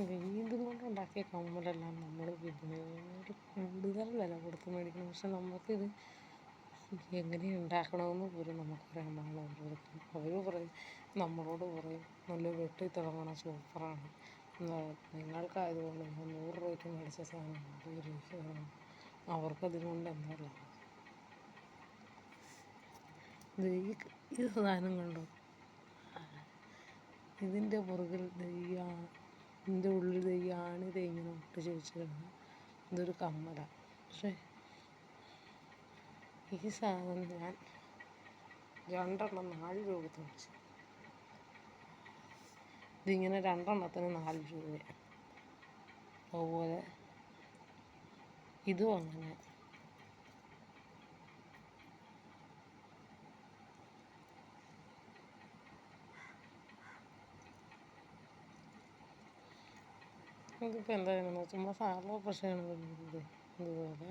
ഇതും കൊണ്ടുണ്ടാക്കിയ കമ്മലെല്ലാം നമ്മൾ വിപണിയിൽ കൂടുതൽ വില കൊടുത്ത് മേടിക്കണം. പക്ഷെ നമുക്കിത് എങ്ങനെ ഉണ്ടാക്കണമെന്ന് പോലും നമുക്കറിയാൻ പാടില്ല. ഓരോരുത്തരും അവർ പറയും, നമ്മളോട് പറയും നല്ല വെട്ടി തിളങ്ങണം, സൂപ്പറാണ്, നിങ്ങൾക്കായതുകൊണ്ട് ഞാൻ 100 രൂപയ്ക്ക് മേടിച്ച സാധനം 50 രൂപയ്ക്ക് തരണം. അവർക്കതിനുകൊണ്ട് എന്താ ലാഭം? ഈ സാധനം കണ്ടോ, ഇതിൻ്റെ പുറകിൽ ഇതിൻ്റെ ഉള്ളിൽ ആണി ഇങ്ങനെ ഒട്ടിച്ച് വെച്ചിരുന്നു. ഇതൊരു കമ്മലാണ്. പക്ഷേ ഈ സാധനം ഞാൻ 2 എണ്ണം 4 രൂപ കൊടുത്ത് മേടിച്ചു. ഇതിങ്ങനെ 2 എണ്ണത്തിന് 4 രൂപയാണ്. അതുപോലെ ഇതും അങ്ങനെ. ഇതിപ്പോൾ എന്താണെന്ന് ചുമ്മാ സാധാ പശയാണ് വരുന്നത്. ഇതുപോലെ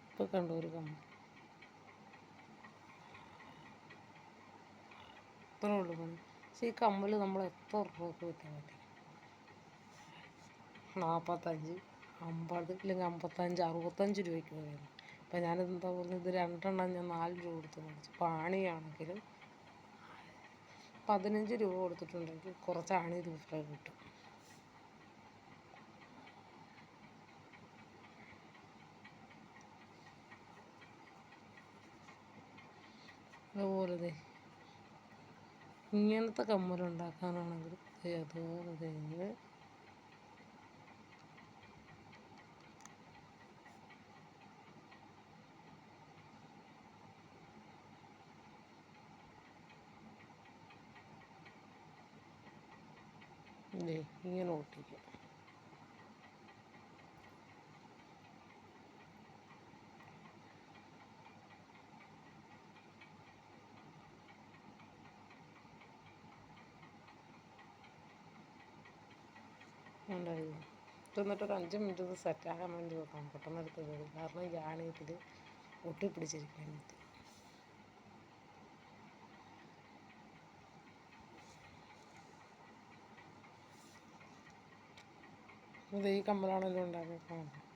ഇപ്പോൾ കണ്ടു ഒരു കമ്മൽ. ഇത്രേ ഉള്ളൂ പണി. പക്ഷേ ഈ കമ്മൽ നമ്മൾ എത്ര രൂപയ്ക്ക് വിറ്റാൻ പറ്റും? 45, 50, ഇല്ലെങ്കിൽ 55, 65 രൂപയ്ക്ക് പറയുന്നു. അപ്പം ഞാനെന്താ പറഞ്ഞത്, ഇത് 2 എണ്ണം ഞാൻ 4 രൂപ കൊടുത്ത് മേടിച്ചു. അപ്പോൾ ആണിയാണെങ്കിലും 15 രൂപ കൊടുത്തിട്ടുണ്ടെങ്കിൽ കുറച്ച് ആണി ദൂരെ കിട്ടും. അതുപോലെ ഇങ്ങനത്തെ കമ്മലുണ്ടാക്കാനാണെങ്കിൽ അതുപോലെ കഴിഞ്ഞ് ഇങ്ങനെ ഒട്ടിക്കും. ഉണ്ടായിരുന്നു. എന്നിട്ടൊരു 5 മിനിറ്റ് ഇത് സെറ്റാകാൻ വേണ്ടി വെക്കണം. പെട്ടെന്ന് എടുത്ത് വരും. കാരണം ഈ ആണി ഇതിൽ ഒട്ടിപ്പിടിച്ചിരിക്കാൻ വേണ്ടി. ഇത് ഈ കമ്മലാണല്ലോ ഉണ്ടാക്കിയത്.